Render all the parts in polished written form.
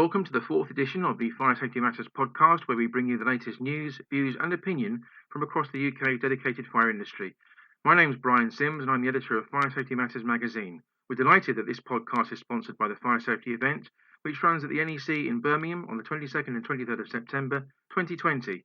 Welcome to the fourth edition of the Fire Safety Matters podcast, where we bring you the latest news, views and opinion from across the UK's dedicated fire industry. My name's Brian Sims and I'm the editor of Fire Safety Matters magazine. We're delighted that this podcast is sponsored by the Fire Safety event, which runs at the NEC in Birmingham on the 22nd and 23rd of September 2020.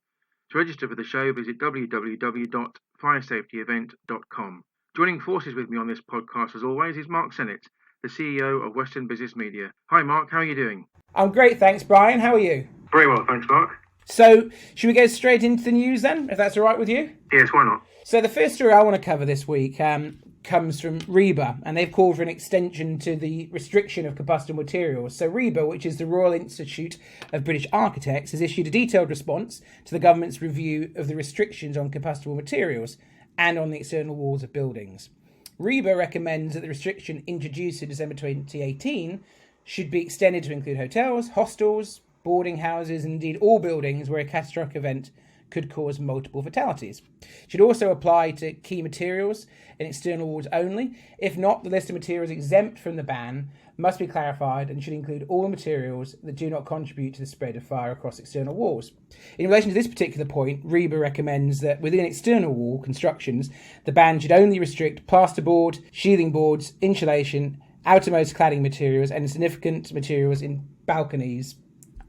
To register for the show, visit www.firesafetyevent.com. Joining forces with me on this podcast, as always, is Mark Sennett, the CEO of Western Business Media. Hi Mark, how are you doing? I'm great, thanks Brian. How are you? Very well, thanks Mark. So, should we go straight into the news then, if that's all right with you? Yes, why not? So the first story I want to cover this week comes from RIBA, and they've called for an extension to the restriction of combustible materials. So RIBA, which is the Royal Institute of British Architects, has issued a detailed response to the government's review of the restrictions on combustible materials and on the external walls of buildings. RIBA recommends that the restriction introduced in December 2018 should be extended to include hotels, hostels, boarding houses, and indeed all buildings where a catastrophic event could cause multiple fatalities. It should also apply to key materials and external walls only. If not, the list of materials exempt from the ban must be clarified and should include all materials that do not contribute to the spread of fire across external walls. In relation to this particular point, RIBA recommends that within external wall constructions, the ban should only restrict plasterboard, shielding boards, insulation, outermost cladding materials, and significant materials in balconies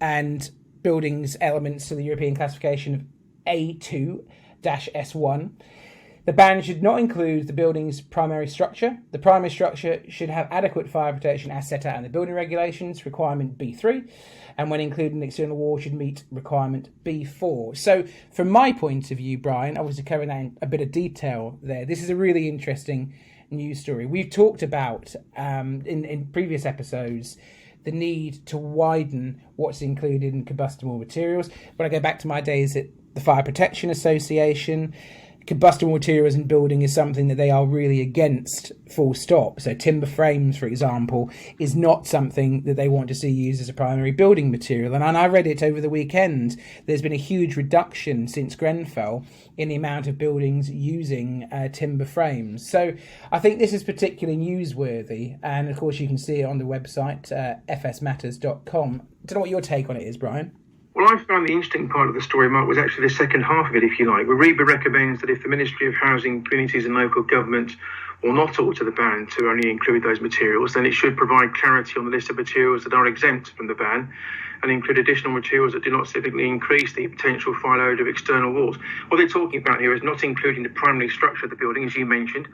and buildings elements to the European classification of A2-S1. The ban should not include the building's primary structure. The primary structure should have adequate fire protection as set out in the building regulations, requirement B3, and when including the external wall should meet requirement B4. So from my point of view, Brian, obviously covering that in a bit of detail there, this is a really interesting news story. We've talked about in previous episodes the need to widen what's included in combustible materials. When I go back to my days at the Fire Protection Association, combustible materials in building is something that they are really against, full stop. So timber frames, for example, is not something that they want to see used as a primary building material. And I read it over the weekend. There's been a huge reduction since Grenfell in the amount of buildings using timber frames. So I think this is particularly newsworthy. And of course, you can see it on the website, fsmatters.com. I don't know what your take on it is, Brian. Well, I found the interesting part of the story, Mark, was actually the second half of it, if you like, where RIBA recommends that if the Ministry of Housing, Communities and Local Government will not alter the ban to only include those materials, then it should provide clarity on the list of materials that are exempt from the ban and include additional materials that do not significantly increase the potential fire load of external walls. What they're talking about here is not including the primary structure of the building, as you mentioned,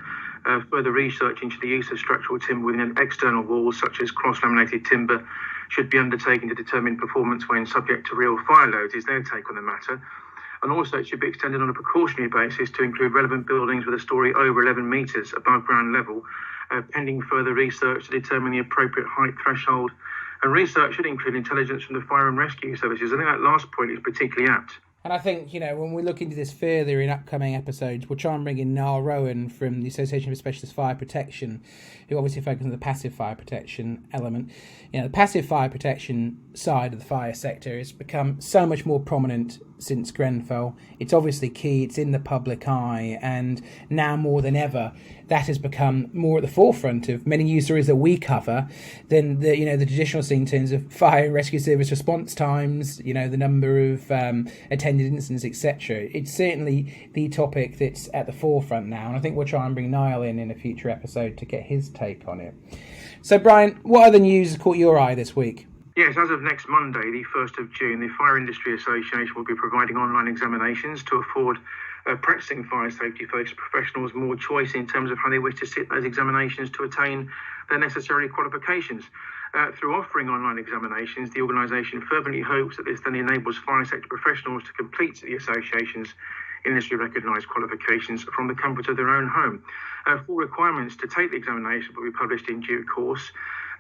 further research into the use of structural timber within external walls, such as cross-laminated timber, should be undertaken to determine performance when subject to real fire loads, is their take on the matter. And also it should be extended on a precautionary basis to include relevant buildings with a story over 11 metres above ground level, pending further research to determine the appropriate height threshold. And research should include intelligence from the fire and rescue services. I think that last point is particularly apt. And I think, when we look into this further in upcoming episodes, we'll try and bring in Niall Rowan from the Association for Specialist Fire Protection, who obviously focuses on the passive fire protection element. The passive fire protection side of the fire sector has become so much more prominent since Grenfell. It's obviously key, it's in the public eye, and now more than ever, that has become more at the forefront of many news stories that we cover than the traditional scene in terms of fire and rescue service response times, the number of attended incidents, etc. It's certainly the topic that's at the forefront now, and I think we'll try and bring Niall in a future episode to get his take on it. So Brian, what other news has caught your eye this week? Yes, as of next Monday, the 1st of June, the Fire Industry Association will be providing online examinations to afford practicing fire safety focused professionals more choice in terms of how they wish to sit those examinations to attain their necessary qualifications. Through offering online examinations, the organisation fervently hopes that this then enables fire sector professionals to complete the association's industry recognised qualifications from the comfort of their own home. Full requirements to take the examination will be published in due course.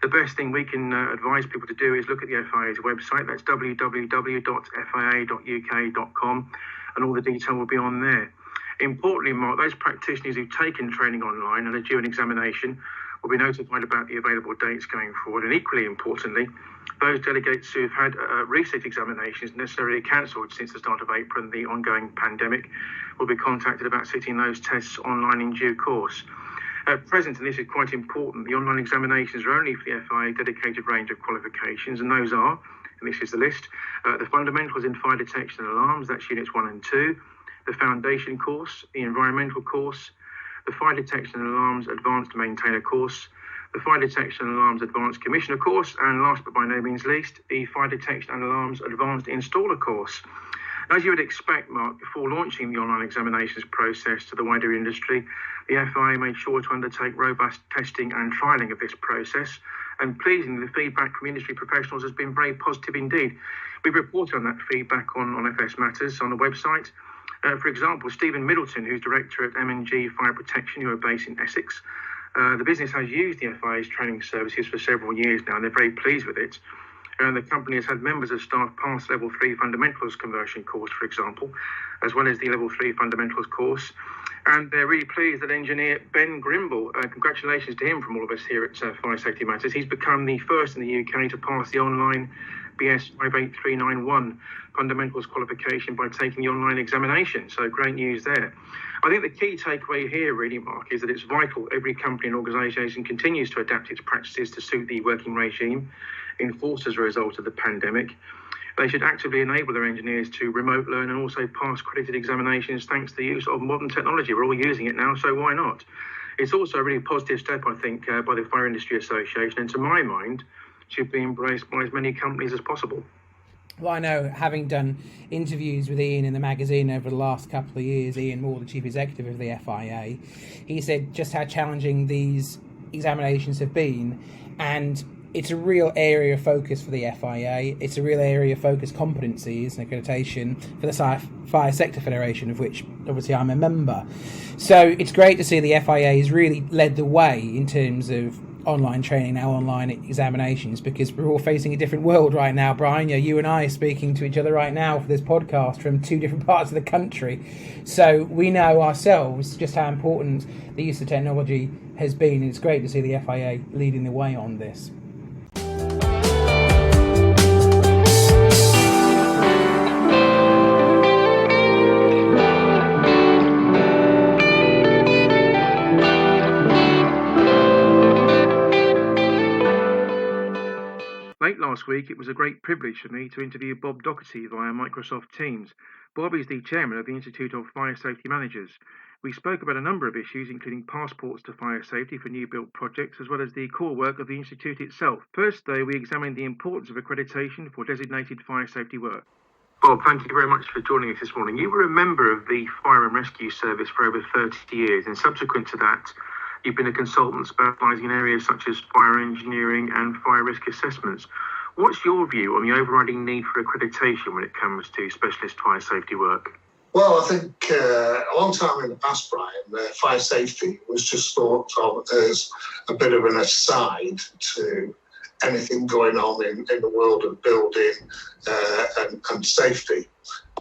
The best thing we can advise people to do is look at the FIA's website. That's www.fia.uk.com, and all the detail will be on there. Importantly, Mark, those practitioners who've taken training online and are due an examination will be notified about the available dates going forward. And equally importantly, those delegates who've had research examinations necessarily cancelled since the start of April and the ongoing pandemic will be contacted about sitting those tests online in due course. At present, and this is quite important, the online examinations are only for the FIA dedicated range of qualifications, and those are and this is the list. The fundamentals in fire detection and alarms, that's units 1 and 2. The foundation course, the environmental course, the fire detection and alarms advanced maintainer course, the fire detection and alarms advanced commissioner course, and last but by no means least, the fire detection and alarms advanced installer course. As you would expect, Mark, before launching the online examinations process to the wider industry, the FIA made sure to undertake robust testing and trialling of this process, and pleasingly, the feedback from industry professionals has been very positive indeed. We've reported on that feedback on FS Matters on the website. For example, Stephen Middleton, who's director at M&G Fire Protection, who are based in Essex, the business has used the FIA's training services for several years now, and they're very pleased with it. The company has had members of staff pass Level 3 Fundamentals Conversion course, for example, as well as the Level 3 Fundamentals course. And they're really pleased that engineer Ben Grimble, congratulations to him from all of us here at Fire Safety Matters, he's become the first in the UK to pass the online BS 58391 Fundamentals qualification by taking the online examination. So great news there. I think the key takeaway here really, Mark, is that it's vital every company and organisation continues to adapt its practices to suit the working regime enforced as a result of the pandemic. They should actively enable their engineers to remote learn and also pass accredited examinations thanks to the use of modern technology. We're all using it now, so why not? It's also a really positive step, I think, by the Fire Industry Association, and to my mind, should be embraced by as many companies as possible. Well, I know, having done interviews with Ian in the magazine over the last couple of years, Ian Moore, the Chief Executive of the FIA, he said just how challenging these examinations have been, and it's a real area of focus for the FIA. It's a real area of focus competencies and accreditation for the Fire Sector Federation, of which obviously I'm a member. So it's great to see the FIA has really led the way in terms of online training, now online examinations, because we're all facing a different world right now. Brian, you and I are speaking to each other right now for this podcast from two different parts of the country. So we know ourselves just how important the use of technology has been, and it's great to see the FIA leading the way on this. Late last week, it was a great privilege for me to interview Bob Docherty via Microsoft Teams. Bob is the chairman of the Institute of Fire Safety Managers. We spoke about a number of issues, including passports to fire safety for new build projects, as well as the core work of the Institute itself. First, though, we examined the importance of accreditation for designated fire safety work. Bob, thank you very much for joining us this morning. You were a member of the Fire and Rescue Service for over 30 years, and subsequent to that, you've been a consultant specialising in areas such as fire engineering and fire risk assessments. What's your view on the overriding need for accreditation when it comes to specialist fire safety work? Well, I think a long time in the past, Brian, fire safety was just thought of as a bit of an aside to anything going on in the world of building and safety.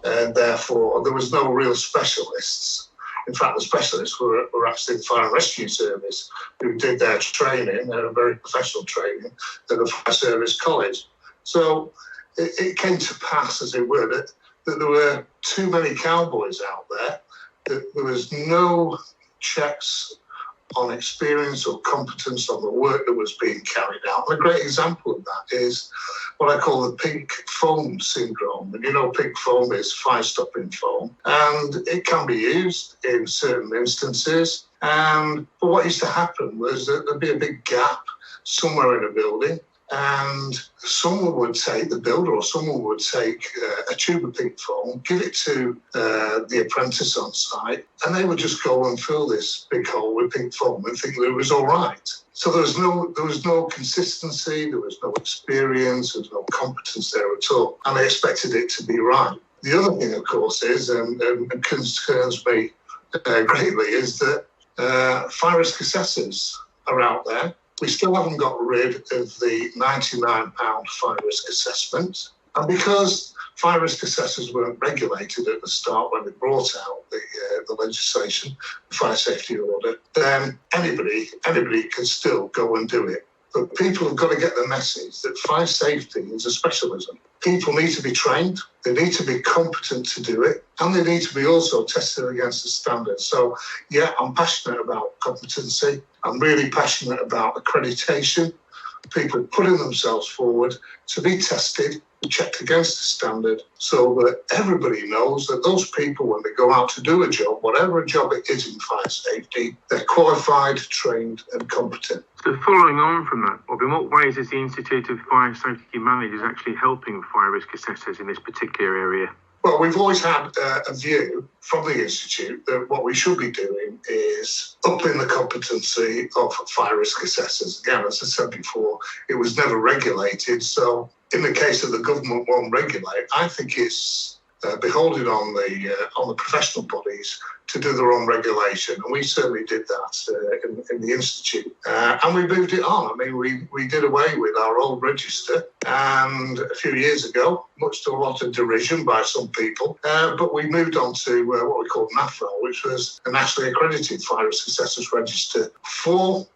And therefore, there was no real specialists. In fact, the specialists were actually the Fire and Rescue Service, who did their training, their very professional training, at the Fire Service College. So it came to pass, as it were, that there were too many cowboys out there, that there was no checks on experience or competence on the work that was being carried out. And a great example of that is what I call the pink foam syndrome. And you know, pink foam is fire-stopping foam, and it can be used in certain instances. But what used to happen was that there'd be a big gap somewhere in a building, and someone would take, the builder or someone would take a tube of pink foam, give it to the apprentice on site, and they would just go and fill this big hole with pink foam and think that it was all right. So there was no consistency, there was no experience, there was no competence there at all, and they expected it to be right. The other thing, of course, is, and concerns me greatly, is that fire risk assessors are out there. We still haven't got rid of the £99 fire risk assessment. And because fire risk assessors weren't regulated at the start when they brought out the legislation, the fire safety order, then anybody can still go and do it. But people have got to get the message that fire safety is a specialism. People need to be trained, they need to be competent to do it, and they need to be also tested against the standards. So, yeah, I'm passionate about competency. I'm really passionate about accreditation, people putting themselves forward to be tested checked against the standard, so that everybody knows that those people, when they go out to do a job, whatever job it is in fire safety, they're qualified, trained and competent. So following on from that, Bob, in what ways is the Institute of Fire Safety Managers actually helping fire risk assessors in this particular area? Well, we've always had a view from the Institute that what we should be doing is upping the competency of fire risk assessors. Again, as I said before, it was never regulated. So in the case that the government won't regulate, I think it's beholden on the professional bodies to do their own regulation, and we certainly did that in the Institute. And we moved it on. I mean, we did away with our old register, and a few years ago, much to a lot of derision by some people, but we moved on to what we call NAFRA, which was a nationally accredited fire risk assessors register for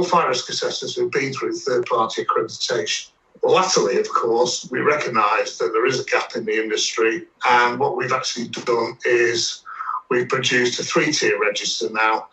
fire risk assessors who've been through third-party accreditation. Latterly, of course, we recognise that there is a gap in the industry, and what we've actually done is we've produced a 3-tier register now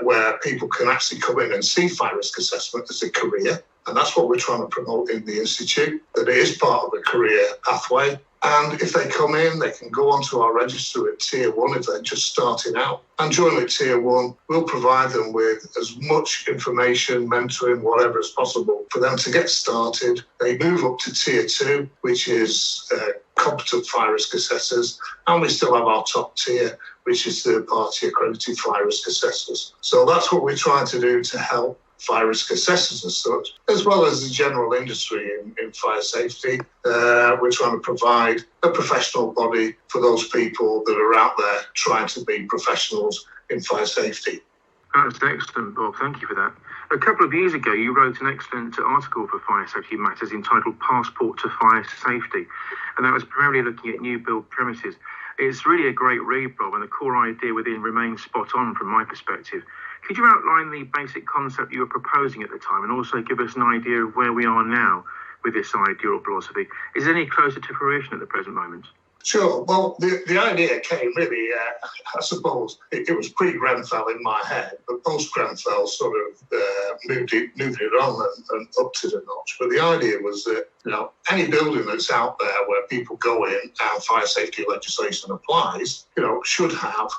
where people can actually come in and see fire risk assessment as a career, and that's what we're trying to promote in the Institute, that it is part of a career pathway. And if they come in, they can go onto our register at Tier 1 if they're just starting out. And during Tier 1, we'll provide them with as much information, mentoring, whatever as possible for them to get started. They move up to Tier 2, which is competent fire risk assessors. And we still have our top tier, which is third-party accredited fire risk assessors. So that's what we're trying to do to help fire risk assessors as such, as well as the general industry in fire safety. We're trying to provide a professional body for those people that are out there trying to be professionals in fire safety. That's excellent, Bob. Thank you for that. A couple of years ago, you wrote an excellent article for Fire Safety Matters entitled Passport to Fire Safety, and that was primarily looking at new build premises. It's really a great read, Bob, and the core idea within remains spot on from my perspective. Could you outline the basic concept you were proposing at the time and also give us an idea of where we are now with this idea or philosophy? Is it any closer to fruition at the present moment? Sure. Well, the idea came really, I suppose, it was pre-Grenfell in my head, but post-Grenfell sort of moved it on and upped it a notch. But the idea was that, any building that's out there where people go in and fire safety legislation applies, should have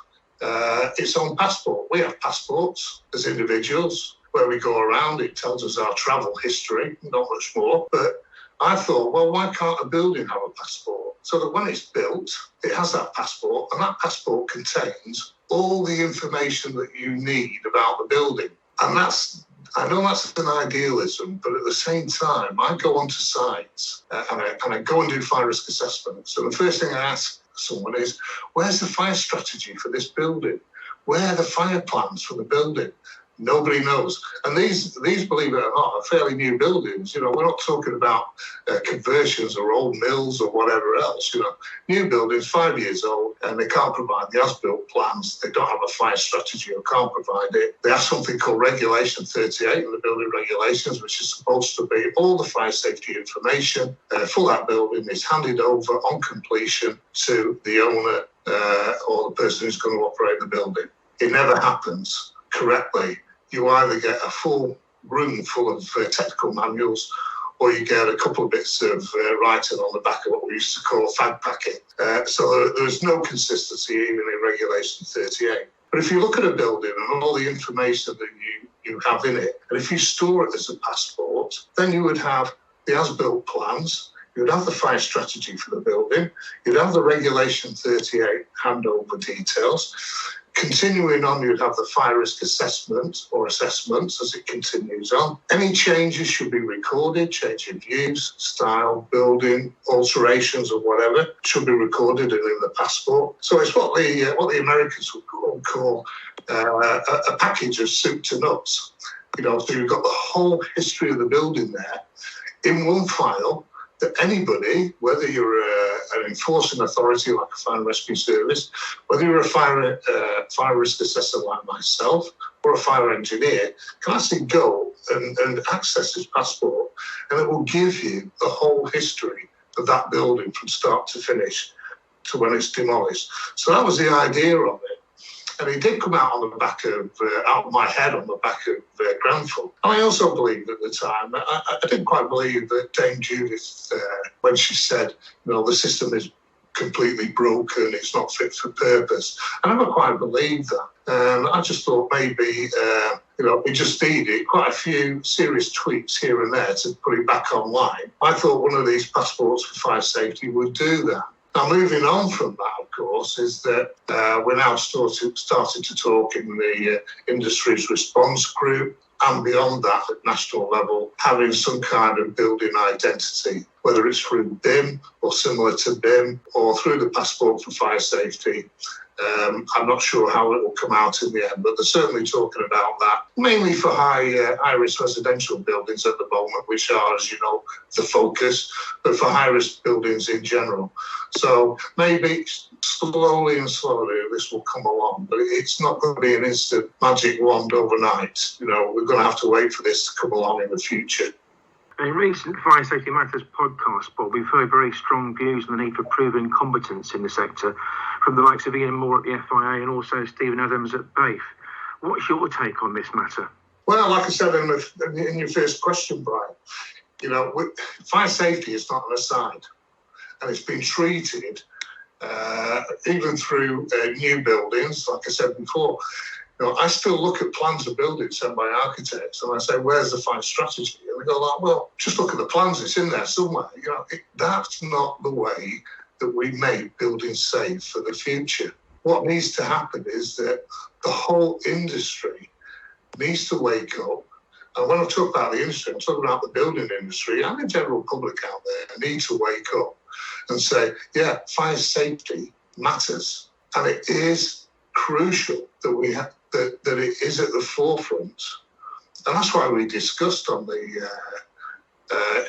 its own passport. We have passports as individuals where we go around. It tells us our travel history, not much more. But I thought, well, why can't a building have a passport? So that when it's built, it has that passport, and that passport contains all the information that you need about the building. And I know that's an idealism, but at the same time, I go onto sites and I go and do fire risk assessment. So the first thing I ask someone is, where's the fire strategy for this building? Where are the fire plans for the building? Nobody knows. And these, believe it or not, are fairly new buildings. We're not talking about conversions or old mills or whatever else. New buildings, 5 years old, and they can't provide the as-built plans. They don't have a fire strategy or can't provide it. They have something called Regulation 38 in the building regulations, which is supposed to be all the fire safety information for that building is handed over on completion to the owner or the person who's going to operate the building. It never happens correctly. You either get a full room full of technical manuals, or you get a couple of bits of writing on the back of what we used to call fag packet. So there's no consistency even in Regulation 38. But if you look at a building and all the information that you have in it, and if you store it as a passport, then you would have the as-built plans, you'd have the fire strategy for the building, you'd have the Regulation 38 handover details. Continuing on, you'd have the fire risk assessment or assessments as it continues on. Any changes should be recorded, change in use, style, building, alterations or whatever should be recorded in the passport. So it's what the Americans would call a package of soup to nuts. So you've got the whole history of the building there in one file, that anybody, whether you're an enforcing authority like a fire and rescue service, whether you're a fire risk assessor like myself or a fire engineer, can actually go and access this passport, and it will give you the whole history of that building from start to finish to when it's demolished. So that was the idea of it. And it did come out on the back of, out of my head on the back of Grenfell. And I also believed at the time, I didn't quite believe that Dame Judith, when she said, the system is completely broken, it's not fit for purpose. I never quite believed that. And I just thought maybe, we just needed quite a few serious tweaks here and there to put it back online. I thought one of these passports for fire safety would do that. Now, moving on from that, of course, is that we're now starting to talk in the industry's response group, and beyond that, at national level, having some kind of building identity, whether it's through BIM or similar to BIM or through the passport for fire safety. I'm not sure how it will come out in the end, but they're certainly talking about that, mainly for high-risk residential buildings at the moment, which are, as you know, the focus, but for high-risk buildings in general. So maybe slowly and slowly this will come along, but it's not going to be an instant magic wand overnight. We're going to have to wait for this to come along in the future. In recent Fire Safety Matters podcast, Bob, we've heard very strong views on the need for proven competence in the sector from the likes of Ian Moore at the FIA and also Stephen Adams at BAFE. What's your take on this matter? Well, like I said in your first question, Brian, fire safety is not an aside, and it's been treated even through new buildings, like I said before. I still look at plans of buildings sent by architects and I say, where's the fire strategy? And they go well, just look at the plans, it's in there somewhere. That's not the way that we make buildings safe for the future. What needs to happen is that the whole industry needs to wake up. And when I talk about the industry, I'm talking about the building industry and the general public out there need to wake up and say, fire safety matters. And it is crucial that we have that it is at the forefront. And that's why we discussed on the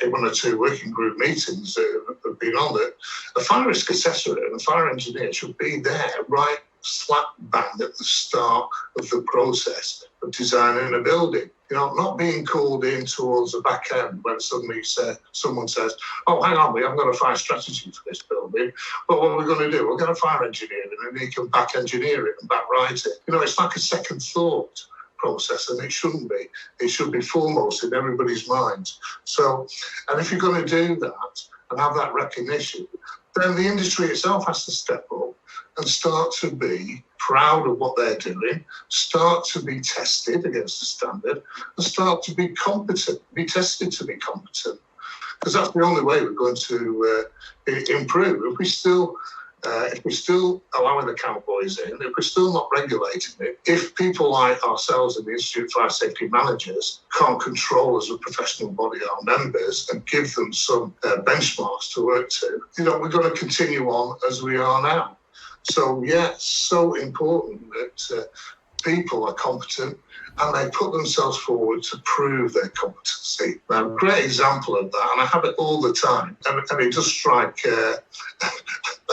in one or two working group meetings that have been on that a fire risk assessor and a fire engineer should be there right slap bang at the start of the process of designing a building. Not being called in towards the back end when suddenly someone says, oh, hang on, we haven't got a fire strategy for this building. But what are we going to do? We're going to fire engineer it and he can back engineer it and back write it. It's like a second thought process, and it shouldn't be. It should be foremost in everybody's minds. So, and if you're going to do that and have that recognition, then the industry itself has to step up and start to be proud of what they're doing, start to be tested against the standard, and start to be competent, be tested to be competent. Because that's the only way we're going to improve. If we're still allowing the cowboys in, if we're still not regulating it, if people like ourselves in the Institute of Fire Safety Managers can't control as a professional body our members and give them some benchmarks to work to, we're going to continue on as we are now. So, it's so important that people are competent and they put themselves forward to prove their competency. Now, a great example of that, and I have it all the time, and it does strike a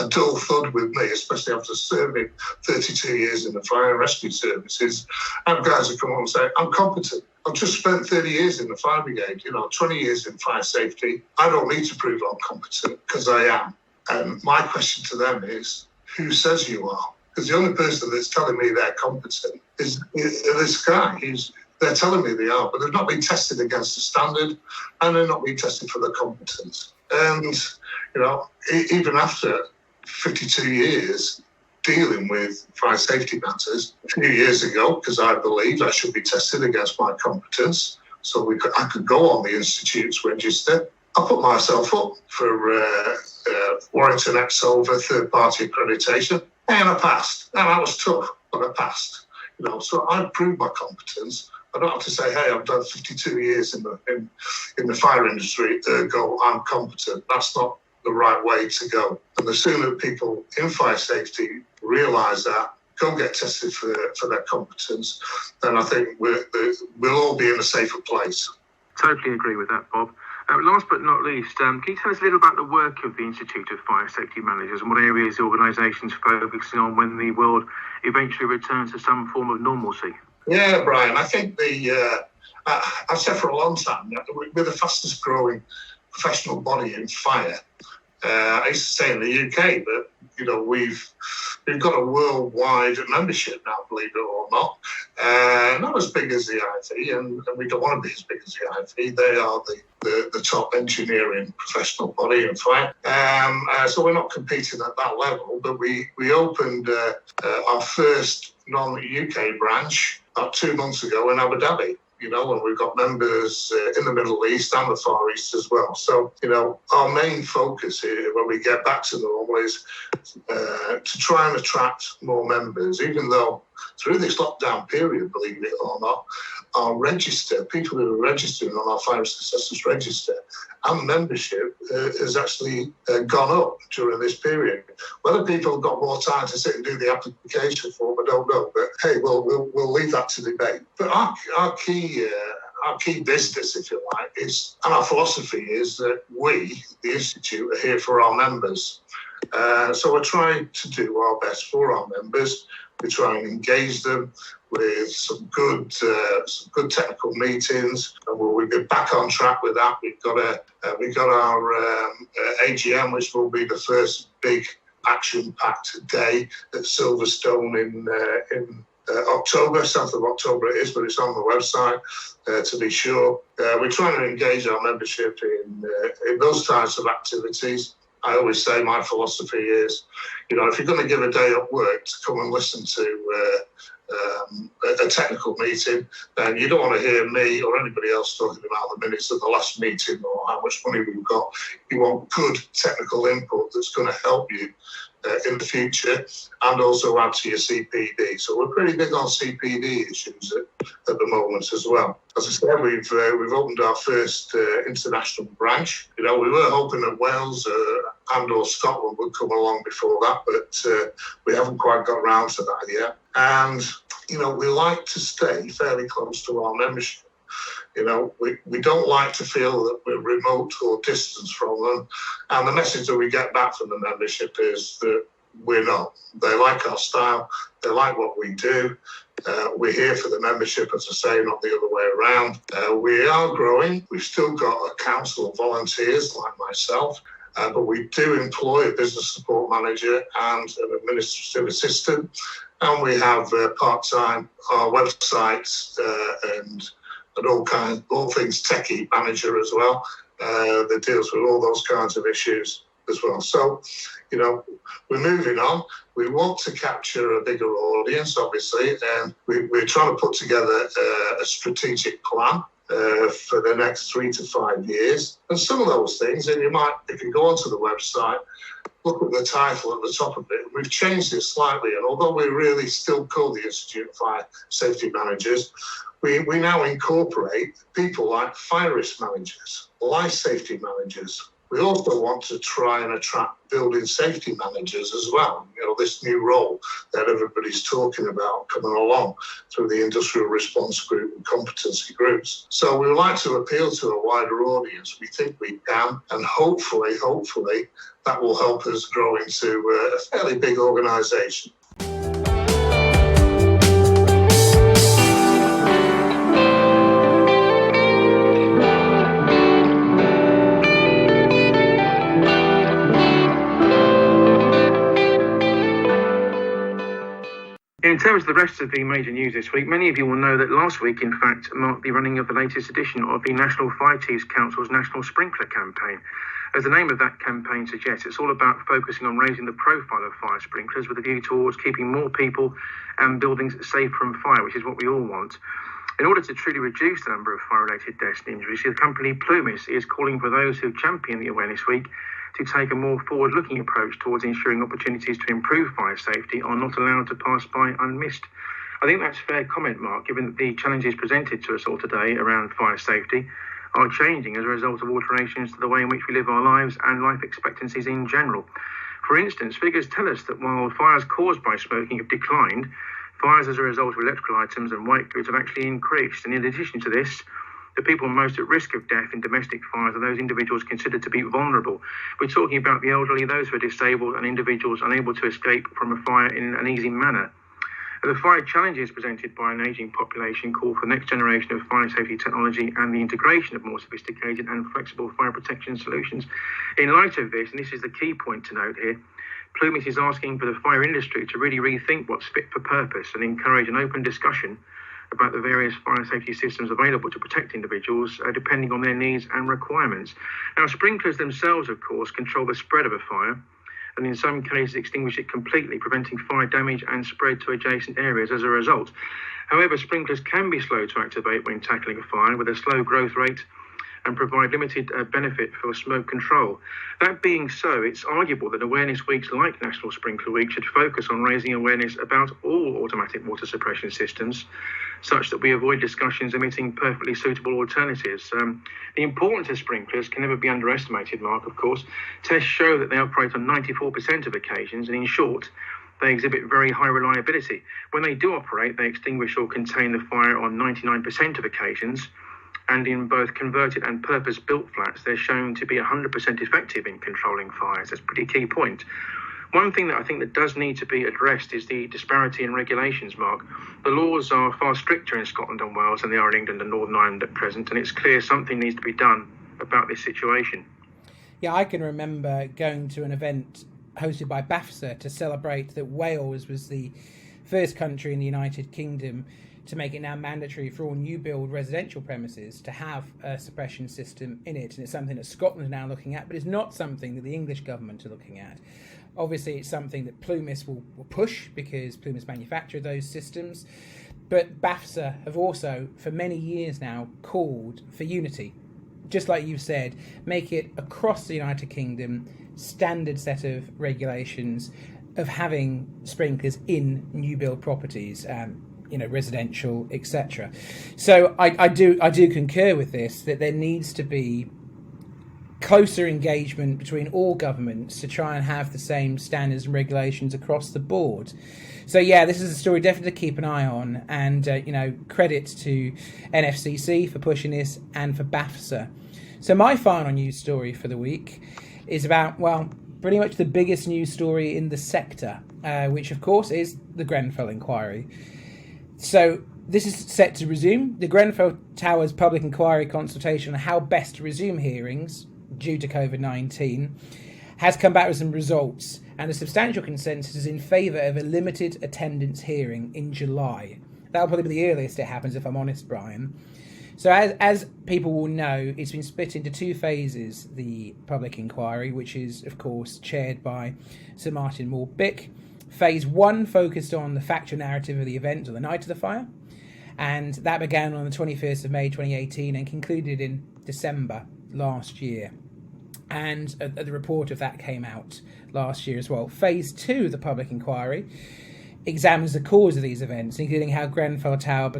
dull thud with me, especially after serving 32 years in the fire and rescue services. I have guys who come on and say, I'm competent. I've just spent 30 years in the fire brigade, 20 years in fire safety. I don't need to prove I'm competent because I am. And my question to them is, who says you are? Because the only person that's telling me they're competent is this guy. They're telling me they are, but they've not been tested against the standard and they're not being tested for their competence. And, even after 52 years dealing with fire safety matters, a few years ago, because I believed I should be tested against my competence, so I could go on the Institute's register. I put myself up for Warrington Ex-Over third-party accreditation, and I passed. And that was tough, but I passed. So I proved my competence. I don't have to say, hey, I've done 52 years in the fire industry, ergo I'm competent. That's not the right way to go. And the sooner people in fire safety realise that, go get tested for their competence, then I think we'll all be in a safer place. Totally agree with that, Bob. Last but not least, can you tell us a little about the work of the Institute of Fire Safety Managers and what areas the organisation's focusing on when the world eventually returns to some form of normalcy? Yeah, Brian, I think I've said for a long time that we're the fastest growing professional body in fire. I used to say in the UK, but we've got a worldwide membership now, believe it or not. Not as big as the IV, and we don't want to be as big as the IV. They are the top engineering professional body in fire. So we're not competing at that level, but we opened our first non-UK branch about 2 months ago in Abu Dhabi. And we've got members in the Middle East and the Far East as well. So, our main focus here when we get back to normal is to try and attract more members, even though through this lockdown period, believe it or not, our register, people who are registering on our Fire Successors register and membership has actually gone up during this period. Whether people have got more time to sit and do the application form, I don't know. But hey, we'll leave that to debate. But our key business, if you like, is, and our philosophy is that we, the Institute, are here for our members. So we're trying to do our best for our members. We try and engage them with some good technical meetings, and we'll be back on track with that. We've got our AGM, which will be the first big action-packed day at Silverstone in October, 7th of October it is, but it's on the website to be sure. We're trying to engage our membership in those types of activities. I always say my philosophy is, if you're going to give a day at work to come and listen to a technical meeting, then you don't want to hear me or anybody else talking about the minutes of the last meeting or how much money we've got. You want good technical input that's going to help you in the future and also add to your CPD. So we're pretty big on CPD issues at the moment as well. As I said, we've opened our first international branch. We were hoping that Wales and or Scotland would come along before that, but we haven't quite got round to that yet. And, we like to stay fairly close to our membership. We don't like to feel that we're remote or distant from them. And the message that we get back from the membership is that we're not. They like our style. They like what we do. We're here for the membership, as I say, not the other way around. We are growing. We've still got a council of volunteers like myself. But we do employ a business support manager and an administrative assistant. And we have part-time our websites and all things techie manager as well that deals with all those kinds of issues as well. So, we're moving on. We want to capture a bigger audience, obviously, and we're trying to put together a strategic plan for the next 3 to 5 years. And some of those things, and if you go onto the website, look at the title at the top of it. We've changed it slightly, and although we really still call the Institute of Fire Safety Managers, we now incorporate people like fire risk managers, life safety managers. We also want to try and attract building safety managers as well. This new role that everybody's talking about coming along through the industrial response group and competency groups. So we would like to appeal to a wider audience. We think we can, and hopefully that will help us grow into a fairly big organisation. In terms of the rest of the major news this week, many of you will know that last week, in fact, marked the running of the latest edition of the National Fire Chiefs Council's National Sprinkler Campaign. As the name of that campaign suggests, it's all about focusing on raising the profile of fire sprinklers with a view towards keeping more people and buildings safe from fire, which is what we all want. In order to truly reduce the number of fire-related deaths and injuries, the company Plumis is calling for those who champion the Awareness Week to take a more forward-looking approach towards ensuring opportunities to improve fire safety are not allowed to pass by unmissed. I think that's a fair comment, Mark, given that the challenges presented to us all today around fire safety are changing as a result of alterations to the way in which we live our lives and life expectancies in general. For instance, figures tell us that while fires caused by smoking have declined, fires as a result of electrical items and white goods have actually increased. And in addition to this, the people most at risk of death in domestic fires are those individuals considered to be vulnerable. We're talking about the elderly, those who are disabled, and individuals unable to escape from a fire in an easy manner. The fire challenges presented by an ageing population call for the next generation of fire safety technology and the integration of more sophisticated and flexible fire protection solutions. In light of this, and this is the key point to note here, Plumas is asking for the fire industry to really rethink what's fit for purpose and encourage an open discussion about the various fire safety systems available to protect individuals depending on their needs and requirements. Now, sprinklers themselves, of course, control the spread of a fire, and in some cases extinguish it completely, preventing fire damage and spread to adjacent areas as a result. However, sprinklers can be slow to activate when tackling a fire with a slow growth rate and provide limited benefit for smoke control. That being so, it's arguable that awareness weeks like National Sprinkler Week should focus on raising awareness about all automatic water suppression systems, such that we avoid discussions omitting perfectly suitable alternatives. The importance of sprinklers can never be underestimated, Mark, of course. Tests show that they operate on 94% of occasions, and in short, they exhibit very high reliability. When they do operate, they extinguish or contain the fire on 99% of occasions, and in both converted and purpose-built flats, they're shown to be 100% effective in controlling fires. That's a pretty key point. One thing that I think that does need to be addressed is the disparity in regulations, Mark. The laws are far stricter in Scotland and Wales than they are in England and Northern Ireland at present, and it's clear something needs to be done about this situation. Yeah, I can remember going to an event hosted by BAFSA to celebrate that Wales was the first country in the United Kingdom to make it now mandatory for all new build residential premises to have a suppression system in it. And it's something that Scotland is now looking at, but it's not something that the English government are looking at. Obviously, it's something that Plumas will push because Plumas manufacture those systems. But BAFSA have also, for many years now, called for unity. Just like you said, make it across the United Kingdom standard set of regulations of having sprinklers in new build properties, residential, etc. So I do concur with this, that there needs to be closer engagement between all governments to try and have the same standards and regulations across the board. So yeah, this is a story definitely to keep an eye on, and credit to NFCC for pushing this and for BAFSA. So my final news story for the week is about, pretty much the biggest news story in the sector, which of course is the Grenfell Inquiry. So this is set to resume. The Grenfell Tower's public inquiry consultation on how best to resume hearings due to COVID-19 has come back with some results, and a substantial consensus is in favour of a limited attendance hearing in July. That'll probably be the earliest it happens, if I'm honest, Brian. So as people will know, it's been split into two phases, the public inquiry, which is, of course, chaired by Sir Martin Moore-Bick. Phase 1 focused on the factual narrative of the event on the night of the fire, and that began on the 21st of May 2018 and concluded in December last year. And the report of that came out last year as well. Phase 2 of the public inquiry examines the cause of these events, including how Grenfell Tower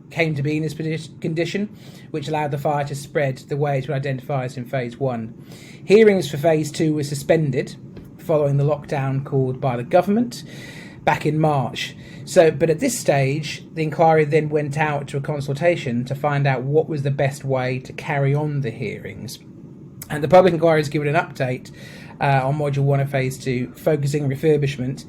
came to be in this condition, which allowed the fire to spread the way it was identified in Phase 1. Hearings for Phase 2 were suspended following the lockdown called by the government back in March. But at this stage, the inquiry then went out to a consultation to find out what was the best way to carry on the hearings. And the public inquiry has given an update on Module 1 of Phase 2, focusing on refurbishment.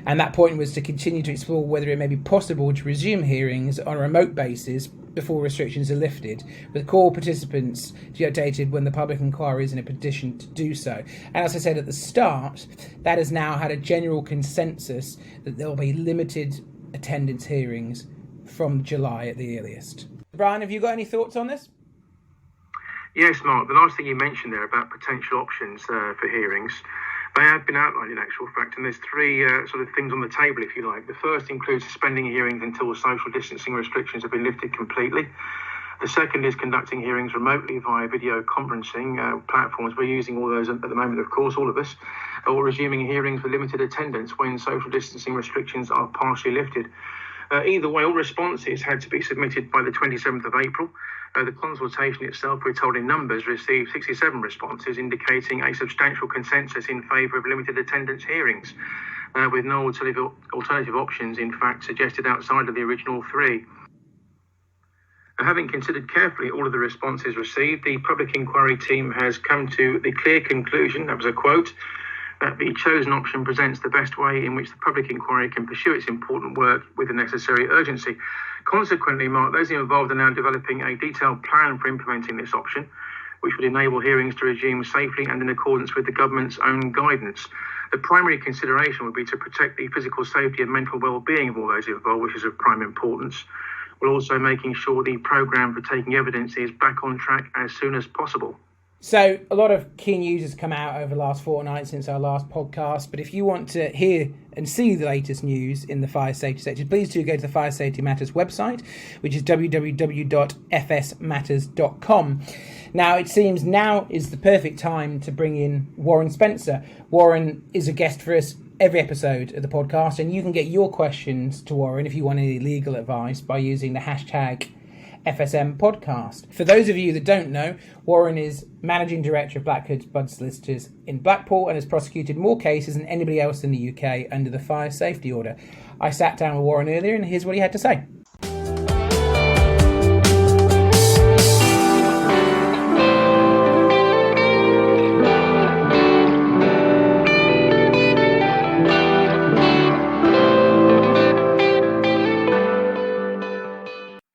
And that point was to continue to explore whether it may be possible to resume hearings on a remote basis before restrictions are lifted, with core participants to be updated when the public inquiry is in a position to do so. And as I said at the start, that has now had a general consensus that there will be limited attendance hearings from July at the earliest. Brian, have you got any thoughts on this? Yes, Mark, the last thing you mentioned there about potential options for hearings, they have been outlined in actual fact, and there's three sort of things on the table, if you like. The first includes suspending hearings until social distancing restrictions have been lifted completely. The second is conducting hearings remotely via video conferencing platforms. We're using all those at the moment, of course, all of us, or resuming hearings with limited attendance when social distancing restrictions are partially lifted. Either way, all responses had to be submitted by the 27th of April. The consultation itself, we're told in numbers, received 67 responses, indicating a substantial consensus in favour of limited attendance hearings, with no alternative options, in fact, suggested outside of the original three. Having considered carefully all of the responses received, the public inquiry team has come to the clear conclusion, that was a quote, that the chosen option presents the best way in which the public inquiry can pursue its important work with the necessary urgency. Consequently, Mark, those involved are now developing a detailed plan for implementing this option, which would enable hearings to resume safely and in accordance with the government's own guidance. The primary consideration would be to protect the physical safety and mental well-being of all those involved, which is of prime importance, while also making sure the programme for taking evidence is back on track as soon as possible. So a lot of key news has come out over the last fortnight since our last podcast, but if you want to hear and see the latest news in the fire safety sector, please do go to the Fire Safety Matters website, which is www.fsmatters.com. Now, it seems now is the perfect time to bring in Warren Spencer. Warren is a guest for us every episode of the podcast, and you can get your questions to Warren if you want any legal advice by using the hashtag FSM Podcast. For those of you that don't know, Warren is Managing Director of Black Hood's Bud Solicitors in Blackpool and has prosecuted more cases than anybody else in the UK under the fire safety order. I sat down with Warren earlier and here's what he had to say.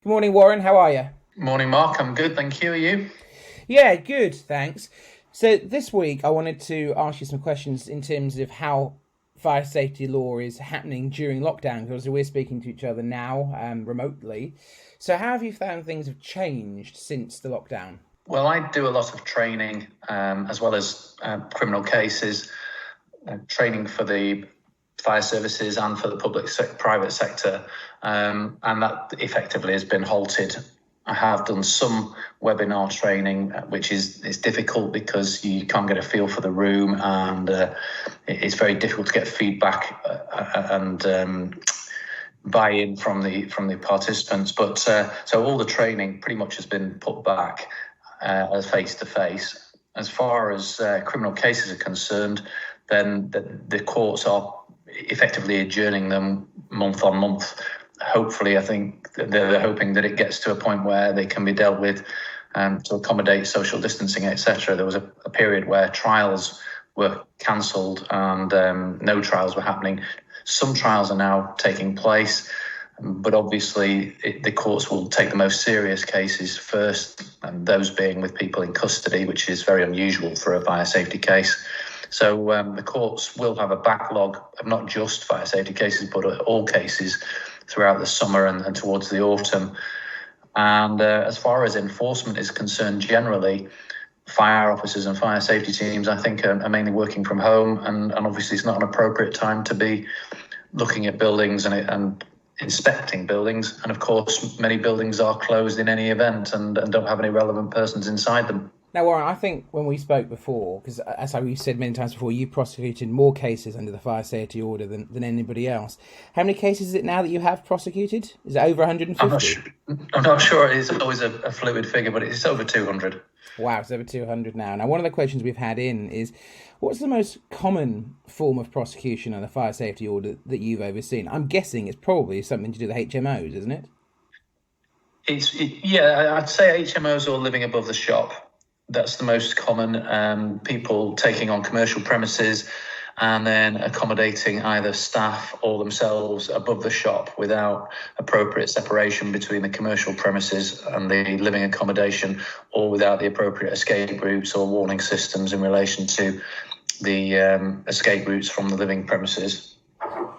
Good morning, Warren. How are you? Morning, Mark. I'm good, thank you. Are you? Yeah, good, thanks. So this week I wanted to ask you some questions in terms of how fire safety law is happening during lockdown, because we're speaking to each other now remotely. So how have you found things have changed since the lockdown? Well, I do a lot of training as well as criminal cases, training for the fire services and for the private sector, and that effectively has been halted. I have done some webinar training, which is difficult because you can't get a feel for the room, and it's very difficult to get feedback and buy-in from the participants. But so all the training pretty much has been put back as face-to-face. As far as criminal cases are concerned, then the courts are effectively adjourning them month on month. Hopefully, I think they're hoping that it gets to a point where they can be dealt with to accommodate social distancing, etc. There was a period where trials were cancelled and no trials were happening. Some trials are now taking place, but obviously the courts will take the most serious cases first, and those being with people in custody, which is very unusual for a fire safety case. So the courts will have a backlog of not just fire safety cases, but all cases throughout the summer and towards the autumn. And as far as enforcement is concerned, generally, fire officers and fire safety teams, I think, are mainly working from home. And obviously, it's not an appropriate time to be looking at buildings and inspecting buildings. And of course, many buildings are closed in any event and don't have any relevant persons inside them. Now, Warren, I think when we spoke before, because as we've said many times before, you prosecuted more cases under the fire safety order than anybody else. How many cases is it now that you have prosecuted? Is it over 150? I'm not sure. It's always a fluid figure, but it's over 200. Wow, it's over 200 now. Now, one of the questions we've had in is, what's the most common form of prosecution under the fire safety order that you've overseen? I'm guessing it's probably something to do with HMOs, isn't it? Yeah, I'd say HMOs or living above the shop. That's the most common, people taking on commercial premises and then accommodating either staff or themselves above the shop without appropriate separation between the commercial premises and the living accommodation, or without the appropriate escape routes or warning systems in relation to the escape routes from the living premises.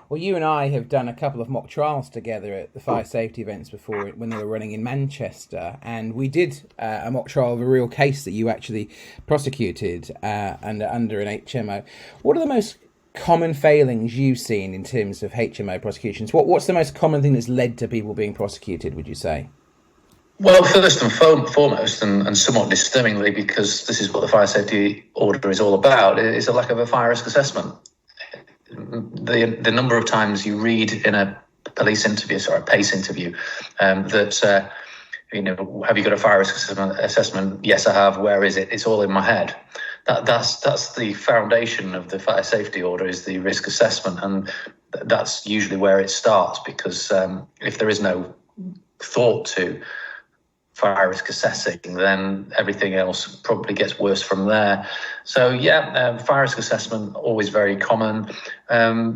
Well, you and I have done a couple of mock trials together at the fire safety events before when they were running in Manchester, and we did a mock trial of a real case that you actually prosecuted under an HMO. What are the most common failings you've seen in terms of HMO prosecutions? What's the most common thing that's led to people being prosecuted, would you say? Well, first and foremost, and somewhat disturbingly, because this is what the fire safety order is all about, is a lack of a fire risk assessment. The number of times you read in a police interview, a PACE interview, that have you got a fire risk assessment? Yes, I have. Where is it? It's all in my head. That's the foundation of the fire safety order, is the risk assessment, and that's usually where it starts, because if there is no thought to fire risk assessing, then everything else probably gets worse from there. So fire risk assessment, always very common.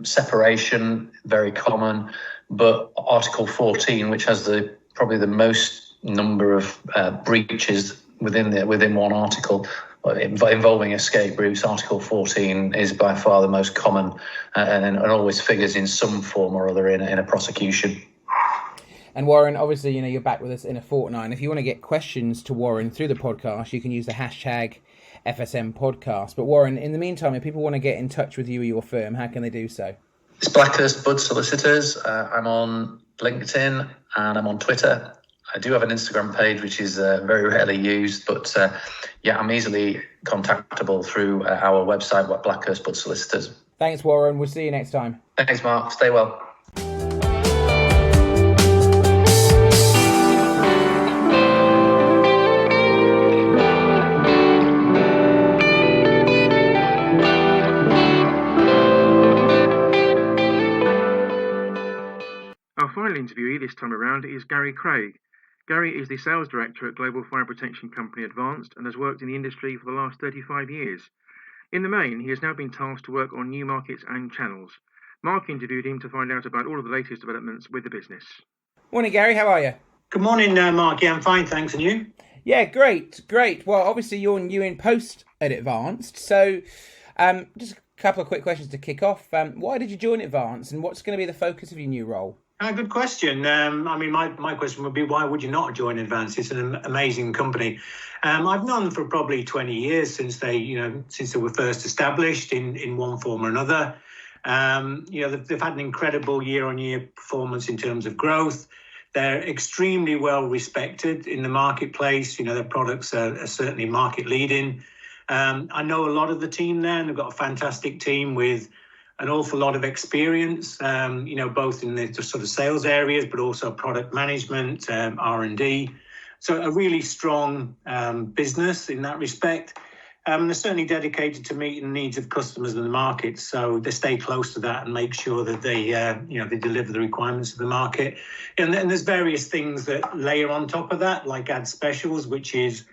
Separation, very common. But Article 14, which has probably the most number of breaches within one article involving escape routes, Article 14 is by far the most common and always figures in some form or other in a prosecution. And Warren, obviously, you're back with us in a fortnight. And if you want to get questions to Warren through the podcast, you can use the hashtag FSM Podcast. But Warren, in the meantime, if people want to get in touch with you or your firm, how can they do so? It's Blackhurst Bud Solicitors. I'm on LinkedIn and I'm on Twitter. I do have an Instagram page, which is very rarely used, but I'm easily contactable through our website, Blackhurst Bud Solicitors. Thanks, Warren. We'll see you next time. Thanks, Mark. Stay well. Our final interviewee this time around is Gary Craig. Gary is the sales director at global fire protection company Advanced and has worked in the industry for the last 35 years. In the main, he has now been tasked to work on new markets and channels. Mark interviewed him to find out about all of the latest developments with the business. Morning, Gary. How are you? Good morning, Mark. Yeah, I'm fine, thanks. And you? Yeah, great. Well, obviously, you're new in post at Advanced. So just a couple of quick questions to kick off. Why did you join Advanced and what's going to be the focus of your new role? Good question. My question would be, why would you not join Advanced? It's an amazing company. I've known them for probably 20 years since they were first established in one form or another. They've had an incredible year-on-year performance in terms of growth. They're extremely well respected in the marketplace. Their products are certainly market leading. I know a lot of the team there, and they've got a fantastic team with an awful lot of experience, both in the sort of sales areas, but also product management, R&D. So a really strong business in that respect. They're certainly dedicated to meeting the needs of customers in the market. So they stay close to that and make sure that they deliver the requirements of the market. And then there's various things that layer on top of that, like add specials, which is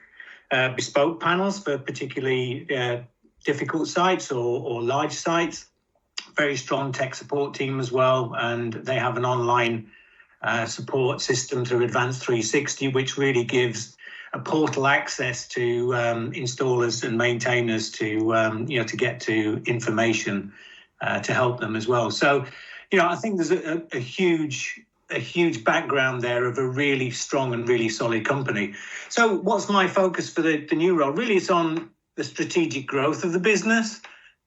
bespoke panels for particularly difficult sites or large sites. Very strong tech support team as well, and they have an online support system through Advanced 360, which really gives a portal access to installers and maintainers to get to information to help them as well. So, I think there's a huge background there of a really strong and really solid company. So, what's my focus for the new role? Really, it's on the strategic growth of the business.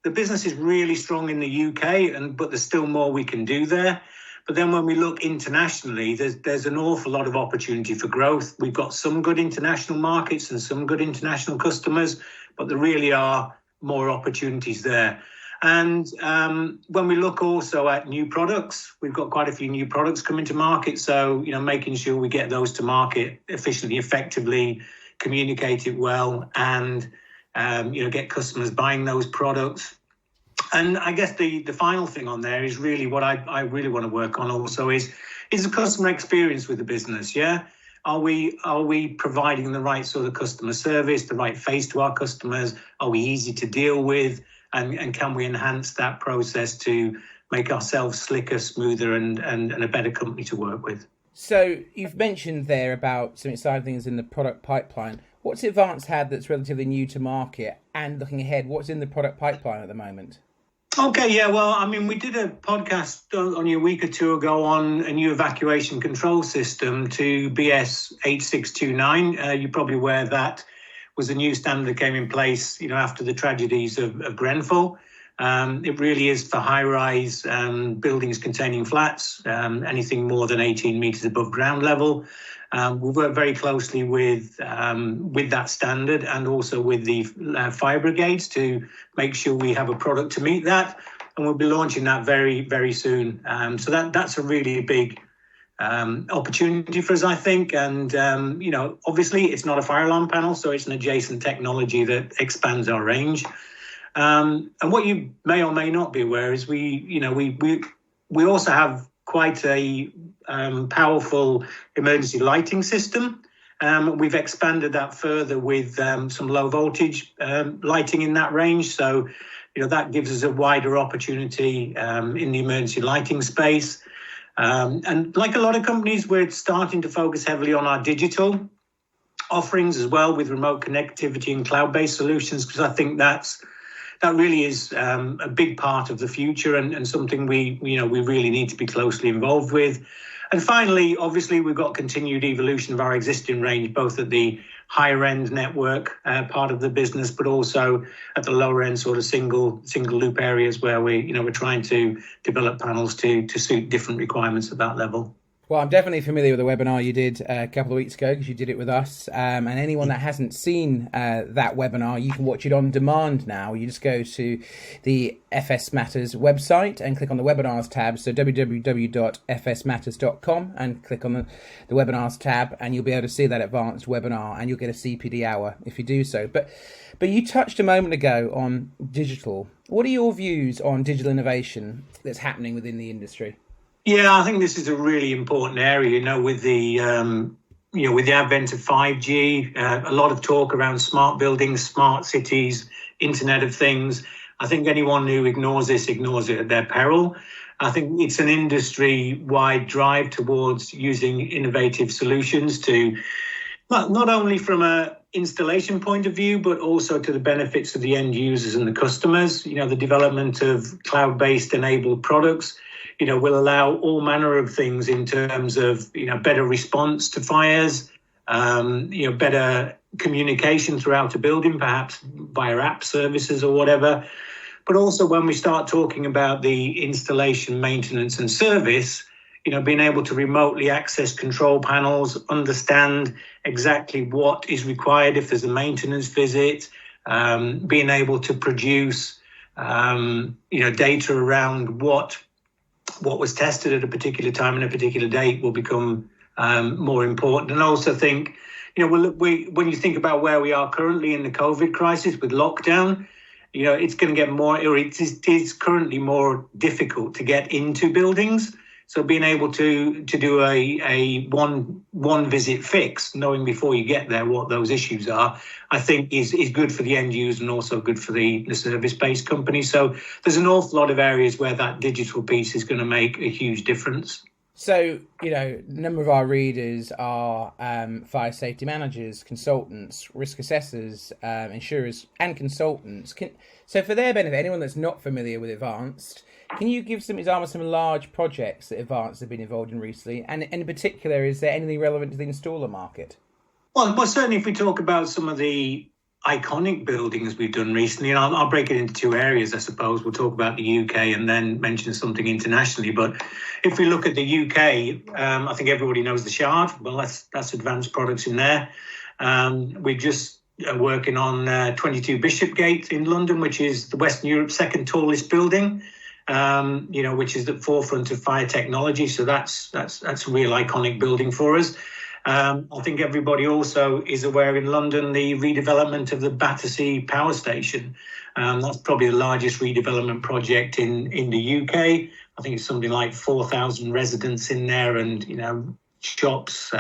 The business is really strong in the UK, but there's still more we can do there. But then when we look internationally, there's an awful lot of opportunity for growth. We've got some good international markets and some good international customers, but there really are more opportunities there. And when we look also at new products, we've got quite a few new products coming to market. So, making sure we get those to market efficiently, effectively, communicate it well, and get customers buying those products. And I guess the final thing on there is really what I really want to work on also is the customer experience with the business. Yeah. Are we providing the right sort of customer service, the right face to our customers? Are we easy to deal with? And can we enhance that process to make ourselves slicker, smoother, and a better company to work with? So you've mentioned there about some exciting things in the product pipeline. What's Advanced had that's relatively new to market? And looking ahead, what's in the product pipeline at the moment? Okay, yeah, well, we did a podcast only a week or two ago on a new evacuation control system to BS 8629. You're probably aware that was a new standard that came in place, after the tragedies of Grenfell. It really is for high-rise buildings containing flats, anything more than 18 metres above ground level. We work very closely with that standard and also with the fire brigades to make sure we have a product to meet that. And we'll be launching that very, very soon. So that's a really big opportunity for us, I think. And, obviously it's not a fire alarm panel, so it's an adjacent technology that expands our range. And what you may or may not be aware is we also have quite a powerful emergency lighting system. We've expanded that further with some low voltage lighting in that range. So, that gives us a wider opportunity in the emergency lighting space. And like a lot of companies, we're starting to focus heavily on our digital offerings as well, with remote connectivity and cloud-based solutions, because I think that really is a big part of the future and something we really need to be closely involved with. And finally, obviously, we've got continued evolution of our existing range, both at the higher end network part of the business, but also at the lower end sort of single loop areas where we're trying to develop panels to suit different requirements at that level. Well, I'm definitely familiar with the webinar you did a couple of weeks ago, because you did it with us. And anyone that hasn't seen that webinar, you can watch it on demand now. You just go to the FS Matters website and click on the webinars tab. So www.fsmatters.com and click on the webinars tab, and you'll be able to see that advanced webinar, and you'll get a CPD hour if you do so. But you touched a moment ago on digital. What are your views on digital innovation that's happening within the industry? Yeah, I think this is a really important area. With the with the advent of 5G, a lot of talk around smart buildings, smart cities, Internet of Things. I think anyone who ignores this ignores it at their peril. I think it's an industry-wide drive towards using innovative solutions to not only from a installation point of view, but also to the benefits of the end users and the customers. The development of cloud-based enabled products will allow all manner of things in terms of, better response to fires, better communication throughout a building, perhaps via app services or whatever. But also when we start talking about the installation, maintenance and service, being able to remotely access control panels, understand exactly what is required if there's a maintenance visit, being able to produce, data around what was tested at a particular time and a particular date will become more important. And I also think, when you think about where we are currently in the COVID crisis with lockdown, it's going to get more, or it is currently more difficult to get into buildings. So being able to do a one visit fix, knowing before you get there what those issues are, I think is good for the end user and also good for the service-based company. So there's an awful lot of areas where that digital piece is going to make a huge difference. So, a number of our readers are fire safety managers, consultants, risk assessors, insurers and consultants. So for their benefit, anyone that's not familiar with Advanced, can you give some examples of some large projects that Advanced have been involved in recently? And in particular, is there anything relevant to the installer market? Well, certainly if we talk about some of the iconic buildings we've done recently, and I'll break it into two areas, I suppose. We'll talk about the UK and then mention something internationally. But if we look at the UK, I think everybody knows the Shard. Well, that's Advanced Products in there. We're just working on 22 Bishopgate in London, which is the Western Europe's second tallest building. Which is the forefront of fire technology. So that's a real iconic building for us. I think everybody also is aware in London the redevelopment of the Battersea Power Station. That's probably the largest redevelopment project in the UK. I think it's something like 4,000 residents in there, and shops,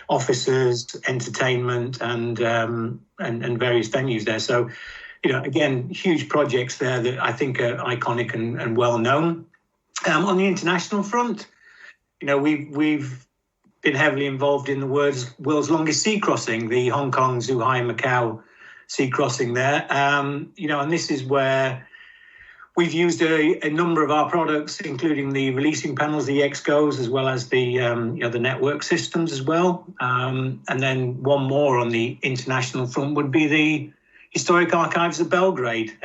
offices, entertainment, and various venues there. So. Again, huge projects there that I think are iconic and well known. On the international front, we've been heavily involved in the world's longest sea crossing, the Hong Kong, Zhuhai, Macau sea crossing there. And this is where we've used a number of our products, including the releasing panels, the EXGOs, as well as the the network systems as well. And then one more on the international front would be the Historic Archives of Belgrade.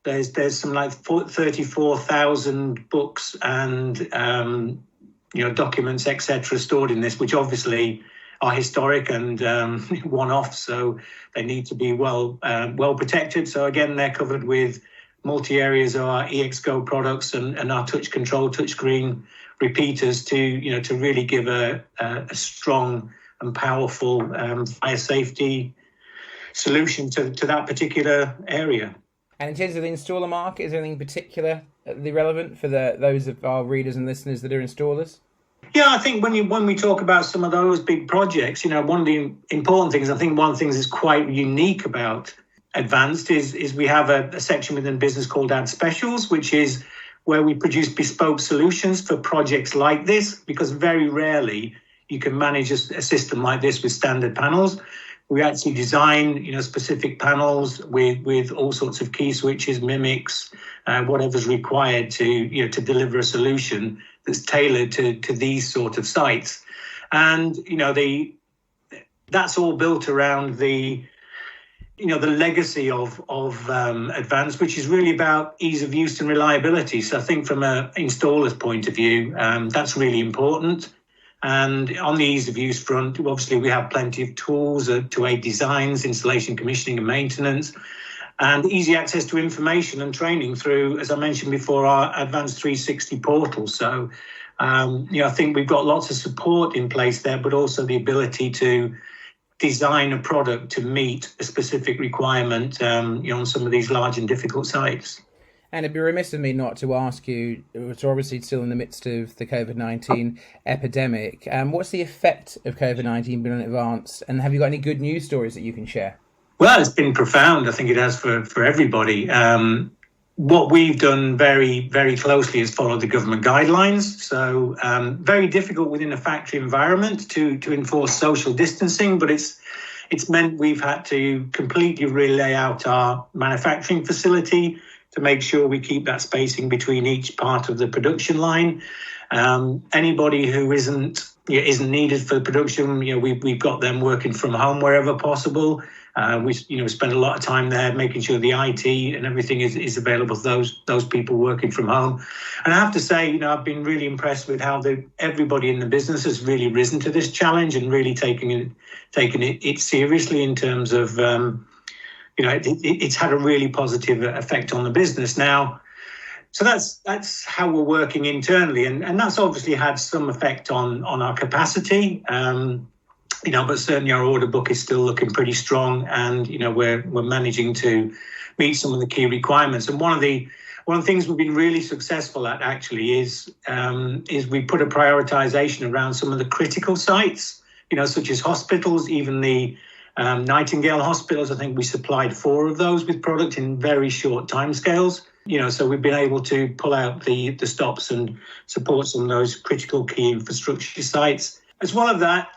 There's some like 34,000 books and documents, etc., stored in this, which obviously are historic and one-off, so they need to be well protected. So again, they're covered with multi areas of our EXGO products and our touch control, touchscreen repeaters to really give a strong and powerful fire safety solution to that particular area. And in terms of the installer market, is there anything particularly relevant for those of our readers and listeners that are installers? Yeah, I think when we talk about some of those big projects, one of the important things, I think one of the things that's quite unique about Advanced is we have a section within business called Ad Specials, which is where we produce bespoke solutions for projects like this, because very rarely you can manage a system like this with standard panels. We actually design, specific panels with all sorts of key switches, mimics, whatever's required to deliver a solution that's tailored to these sort of sites. And, that's all built around the legacy of Advanced, which is really about ease of use and reliability. So I think from an installer's point of view, that's really important. And on the ease of use front, obviously we have plenty of tools to aid designs, installation, commissioning and maintenance, and easy access to information and training through, as I mentioned before, our Advanced 360 portal. So, I think we've got lots of support in place there, but also the ability to design a product to meet a specific requirement, on some of these large and difficult sites. And it'd be remiss of me not to ask you, it's obviously still in the midst of the COVID-19 epidemic. What's the effect of COVID-19 been on Advanced? And have you got any good news stories that you can share? Well, it's been profound. I think it has for everybody. What we've done very, very closely is follow the government guidelines. So very difficult within a factory environment to enforce social distancing, but it's meant we've had to completely relay out our manufacturing facility to make sure we keep that spacing between each part of the production line. Anybody who isn't needed for the production, we've got them working from home wherever possible. We spend a lot of time there making sure the IT and everything is available for those people working from home. And I have to say, I've been really impressed with how everybody in the business has really risen to this challenge and really taking it seriously in terms of, it's had a really positive effect on the business now. So that's how we're working internally, and that's obviously had some effect on our capacity. But certainly our order book is still looking pretty strong, and we're managing to meet some of the key requirements. And one of the things we've been really successful at actually is we put a prioritization around some of the critical sites, such as hospitals, even the Nightingale hospitals. I think we supplied 4 of those with product in very short timescales. So we've been able to pull out the stops and support some of those critical key infrastructure sites. As well as that,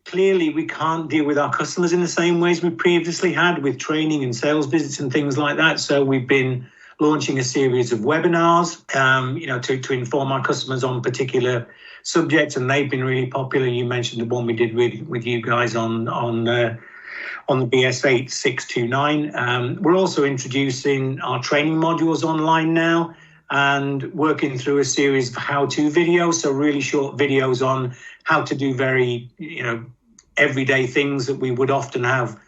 clearly we can't deal with our customers in the same ways we previously had with training and sales visits and things like that. So we've been launching a series of webinars, to inform our customers on particular subjects, and they've been really popular. You mentioned the one we did with you guys on the BS8 629. We're also introducing our training modules online now and working through a series of how-to videos, so really short videos on how to do very, everyday things that we would often have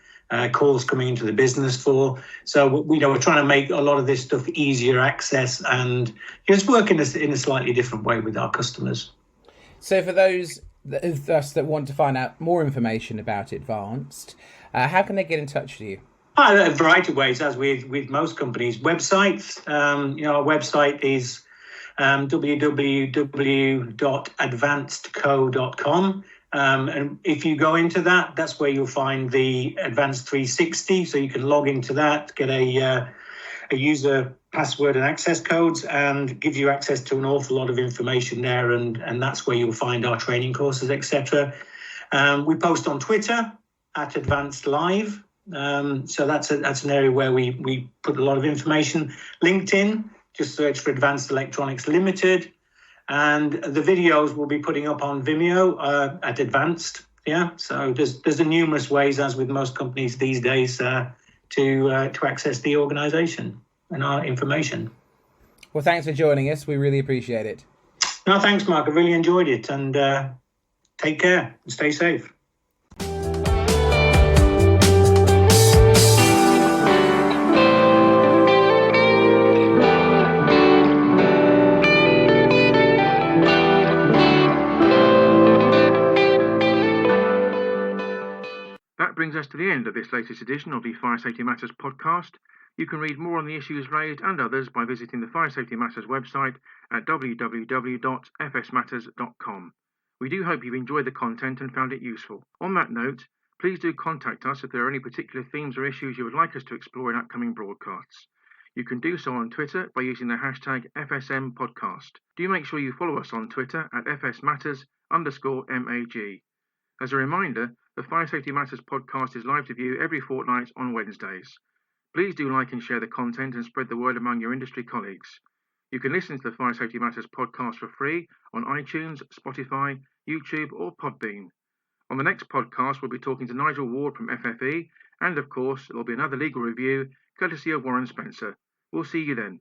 calls coming into the business for. So, we're trying to make a lot of this stuff easier access and just work in a slightly different way with our customers. So for those of us that want to find out more information about Advanced, how can they get in touch with you? A variety of ways, as with most companies. Websites, our website is www.advancedco.com. And if you go into that, that's where you'll find the Advanced 360. So you can log into that, get a user password and access codes, and give you access to an awful lot of information there. And that's where you'll find our training courses, etc. We post on Twitter at Advanced Live. So that's an area where we put a lot of information. LinkedIn, just search for Advanced Electronics Limited. And the videos we'll be putting up on Vimeo at Advanced. Yeah, so there's numerous ways, as with most companies these days, to access the organisation and our information. Well, thanks for joining us. We really appreciate it. No, thanks, Mark. I really enjoyed it. And take care and stay safe. That brings us to the end of this latest edition of the Fire Safety Matters podcast. You can read more on the issues raised and others by visiting the Fire Safety Matters website at www.fsmatters.com. We do hope you've enjoyed the content and found it useful. On that note, please do contact us if there are any particular themes or issues you would like us to explore in upcoming broadcasts. You can do so on Twitter by using the hashtag FSM Podcast. Do make sure you follow us on Twitter at FSMatters_MAG. As a reminder, the Fire Safety Matters podcast is live to view every fortnight on Wednesdays. Please do like and share the content and spread the word among your industry colleagues. You can listen to the Fire Safety Matters podcast for free on iTunes, Spotify, YouTube or Podbean. On the next podcast, we'll be talking to Nigel Ward from FFE, and of course, there'll be another legal review courtesy of Warren Spencer. We'll see you then.